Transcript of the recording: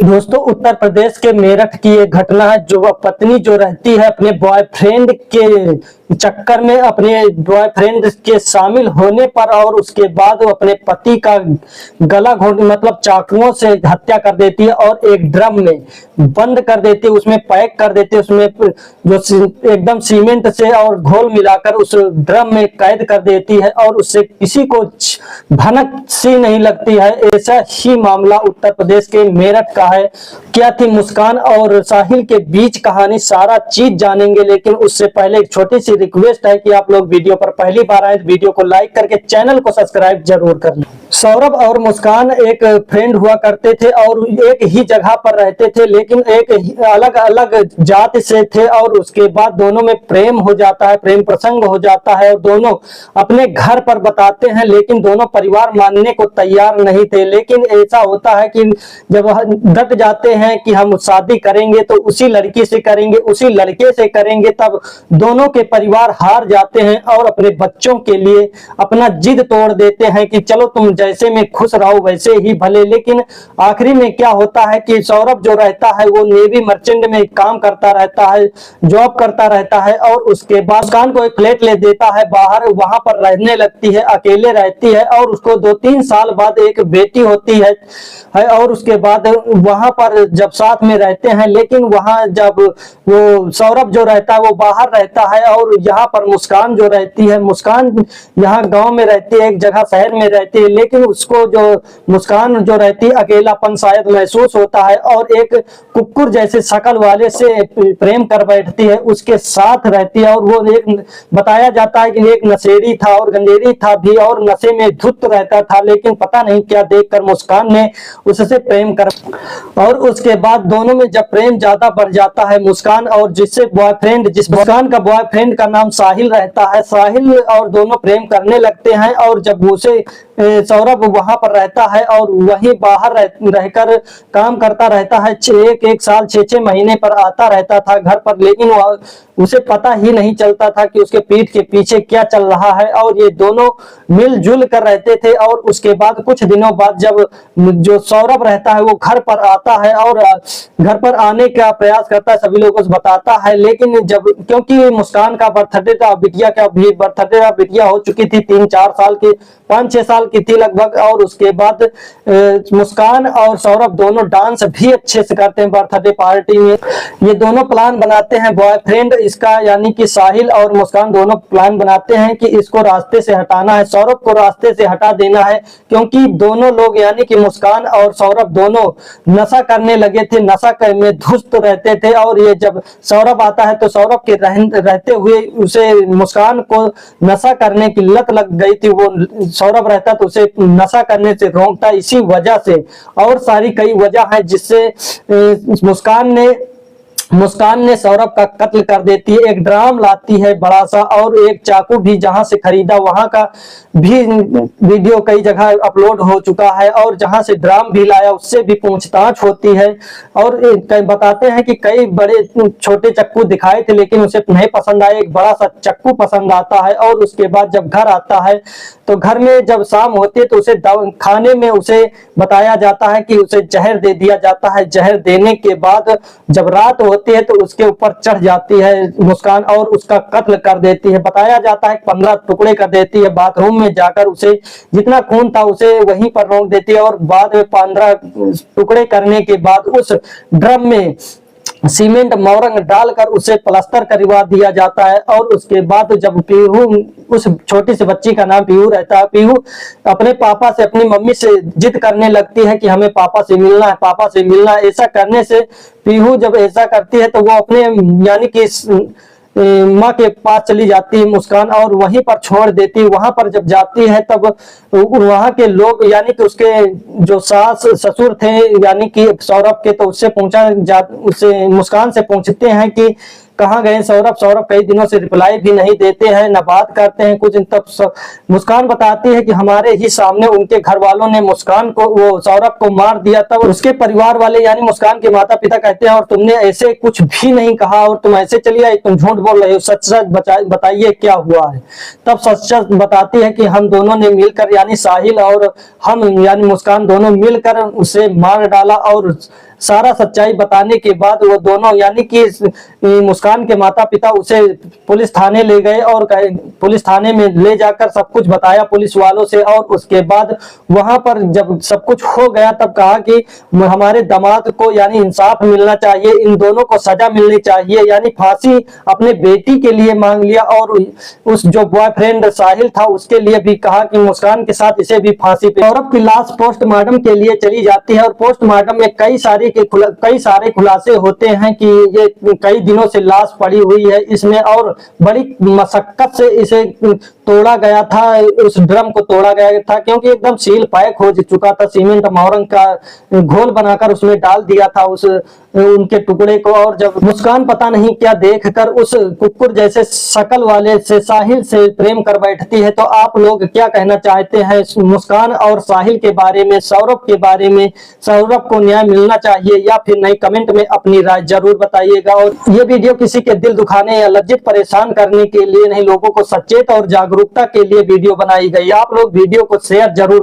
दोस्तों, उत्तर प्रदेश के मेरठ की एक घटना है। जो पत्नी जो रहती है अपने बॉयफ्रेंड के चक्कर में, अपने बॉयफ्रेंड के शामिल होने पर और उसके बाद वो अपने पति का गला घोट मतलब चाकुओं से हत्या कर देती है और एक ड्रम में बंद कर देती है, उसमें पैक कर देती है, उसमें जो एकदम सीमेंट से और घोल मिलाकर उस ड्रम में कैद कर देती है और उससे किसी को भनक सी नहीं लगती है। ऐसा ही मामला उत्तर प्रदेश के मेरठ का है। क्या थी मुस्कान और साहिल के बीच कहानी, सारा चीज जानेंगे, लेकिन उससे पहले एक छोटी सी रिक्वेस्ट है कि आप लोग वीडियो पर पहली बार आए तो वीडियो को लाइक करके चैनल को सब्सक्राइब जरूर कर लें। सौरभ और मुस्कान एक फ्रेंड हुआ करते थे और एक ही जगह पर रहते थे, लेकिन एक अलग अलग जाति से थे और उसके बाद दोनों में प्रेम हो जाता है, प्रेम प्रसंग हो जाता है और दोनों अपने घर पर बताते हैं, लेकिन दोनों परिवार मानने को तैयार नहीं थे। लेकिन ऐसा होता है कि जब डट जाते हैं कि हम शादी करेंगे तो उसी लड़की से करेंगे, उसी लड़के से करेंगे, तब दोनों के परिवार हार जाते हैं और अपने बच्चों के लिए अपना जिद तोड़ देते हैं कि चलो तुम जैसे में खुश रहो वैसे ही भले। लेकिन आखिरी में क्या होता है कि सौरभ जो रहता है वो नेवी मर्चेंट में काम करता रहता है, जॉब करता रहता है और उसके बाद मुस्कान को एक फ्लैट ले देता है बाहर, वहां पर रहने लगती है, अकेले रहती है और उसको 2-3 साल बाद एक बेटी होती है और उसके बाद वहां पर जब साथ में रहते हैं, लेकिन वहां जब वो सौरभ जो रहता है वो बाहर रहता है और यहाँ पर मुस्कान जो रहती है, मुस्कान यहाँ गांव में रहती है, एक जगह शहर में रहती है, लेकिन उसको जो मुस्कान जो रहती है अकेलापन शायद महसूस होता है और एक कुकुर जैसे शकल वाले से प्रेम कर बैठती है, उसके साथ रहती है। और वो एक बताया जाता है कि एक नशेड़ी था और गंजेड़ी था भी और नशे में धुत रहता था, लेकिन पता नहीं क्या देखकर मुस्कान ने उससे प्रेम कर और उसके बाद दोनों में जब प्रेम ज्यादा बढ़ जाता है, मुस्कान और जिससे बॉयफ्रेंड, जिस मुस्कान का बॉयफ्रेंड का नाम साहिल रहता है, साहिल और दोनों प्रेम करने लगते हैं और जब उसे सौरभ वहां पर रहता है और वहीं बाहर रहकर काम करता रहता है, एक साल 6-6 महीने पर आता रहता था घर पर, लेकिन उसे पता ही नहीं चलता था कि उसके पीठ के पीछे क्या चल रहा है और ये दोनों मिलजुल कर रहते थे। और उसके बाद कुछ दिनों बाद जब जो सौरभ रहता है वो घर पर आता है और घर पर आने का प्रयास करता है, सभी लोगों को बताता है, लेकिन जब क्योंकि मुस्कान का बर्थडे था, बिटिया का भी बर्थडे था, बिटिया हो चुकी थी 3-4 साल की, 5-6 साल की थी लगभग, और उसके बाद मुस्कान और सौरभ दोनों डांस भी अच्छे से करते हैं बर्थडे पार्टी में। ये दोनों प्लान बनाते हैं, बॉयफ्रेंड इसका यानी कि साहिल और मुस्कान दोनों प्लान बनाते हैं कि इसको रास्ते से हटाना है, सौरभ को रास्ते से हटा देना है, क्योंकि दोनों लोग यानी कि मुस्कान और सौरभ दोनों नशा करने लगे थे, नशा में धुस्त रहते थे। और ये जब सौरभ आता है तो सौरभ के रहते हुए उसे मुस्कान को नशा करने की लत लग गई थी, वो सौरभ रहता तो उसे नशा करने से रोकता, इसी वजह से और सारी कई वजह है जिससे मुस्कान ने सौरभ का कत्ल कर देती है। एक ड्राम लाती है बड़ा सा और एक चाकू भी जहां से खरीदा वहां का भी वीडियो कई जगह अपलोड हो चुका है और जहां से ड्राम भी लाया उससे भी पूछताछ होती है और बताते हैं कि कई बड़े छोटे चक्कू दिखाए थे लेकिन उसे नहीं पसंद आया, एक बड़ा सा चक्कू पसंद आता है। और उसके बाद जब घर आता है तो घर में जब शाम होती है तो उसे खाने में उसे बताया जाता है कि उसे जहर दे दिया जाता है। जहर देने के बाद जब रात होती है तो उसके ऊपर चढ़ जाती है मुस्कान और उसका कत्ल कर देती है। बताया जाता है 15 टुकड़े कर देती है, बाथरूम में जाकर उसे जितना खून था उसे वहीं पर रोक देती है और बाद में 15 टुकड़े करने के बाद उस ड्रम में सीमेंट मोरंग डालकर उसे प्लास्टर करवा दिया जाता है। और उसके बाद जब पीहू, उस छोटी सी बच्ची का नाम पीहू रहता है, पीहू अपने पापा से, अपनी मम्मी से जिद करने लगती है कि हमें पापा से मिलना है, पापा से मिलना है। ऐसा करने से पीहू जब ऐसा करती है तो वो अपने यानी कि माँ के पास चली जाती है मुस्कान और वहीं पर छोड़ देती है। वहां पर जब जाती है तब वहां के लोग यानी कि उसके जो सास ससुर थे यानी कि सौरभ के, तो उससे मुस्कान से पूछते हैं कि कहाँ गए सौरभ। सौरभ कई दिनों से रिप्लाई भी नहीं देते हैं, न बात करते हैं कुछ। तब मुस्कान बताती है कि हमारे ही सामने उनके घर वालों ने मुस्कान को, वो सौरभ को मार दिया। तब उसके परिवार वाले यानी मुस्कान के माता पिता कहते हैं और तुमने ऐसे कुछ भी नहीं कहा और तुम ऐसे चली आई, तुम झूठ बोल रहे हो, सच सच बताइए क्या हुआ है। तब सच सच बताती है कि हम दोनों ने मिलकर यानी साहिल और हम यानी मुस्कान दोनों मिलकर उसे मार डाला और सारा सच्चाई बताने के बाद वो दोनों यानी कि मुस्कान के माता पिता उसे पुलिस थाने ले गए और पुलिस थाने में ले जाकर सब कुछ बताया पुलिस वालों से। और उसके बाद वहां पर जब सब कुछ हो गया तब कहा कि हमारे दामाद को यानी इंसाफ मिलना चाहिए, इन दोनों को सजा मिलनी चाहिए, यानी फांसी अपने बेटी के लिए मांग लिया और उस जो बॉयफ्रेंड साहिल था उसके लिए भी कहा कि मुस्कान के साथ इसे भी फांसी पे। सौरभ की लाश पोस्टमार्टम के लिए चली जाती है और पोस्टमार्टम में कई सारे खुलासे होते हैं कि ये कई दिनों से लाश पड़ी हुई है इसमें और बड़ी मशक्कत से इसे तोड़ा गया था, उस ड्रम को तोड़ा गया था क्योंकि एकदम सील पैक हो चुका था। सीमेंट मोरंग का घोल बनाकर उसमें डाल दिया था उनके टुकड़े को। और जब मुस्कान पता नहीं क्या देखकर उस कुकुर जैसे शक्ल वाले से साहिल से प्रेम कर बैठती है, तो आप लोग क्या कहना चाहते हैं मुस्कान और साहिल के बारे में, सौरभ के बारे में? सौरभ को न्याय मिलना चाहिए या फिर नहीं? कमेंट में अपनी राय जरूर बताइएगा। और ये वीडियो किसी के दिल दुखाने या लज्जित परेशान करने के लिए नहीं, लोगों को सचेत और जागरूकता के लिए वीडियो बनाई गई। आप लोग वीडियो को शेयर जरूर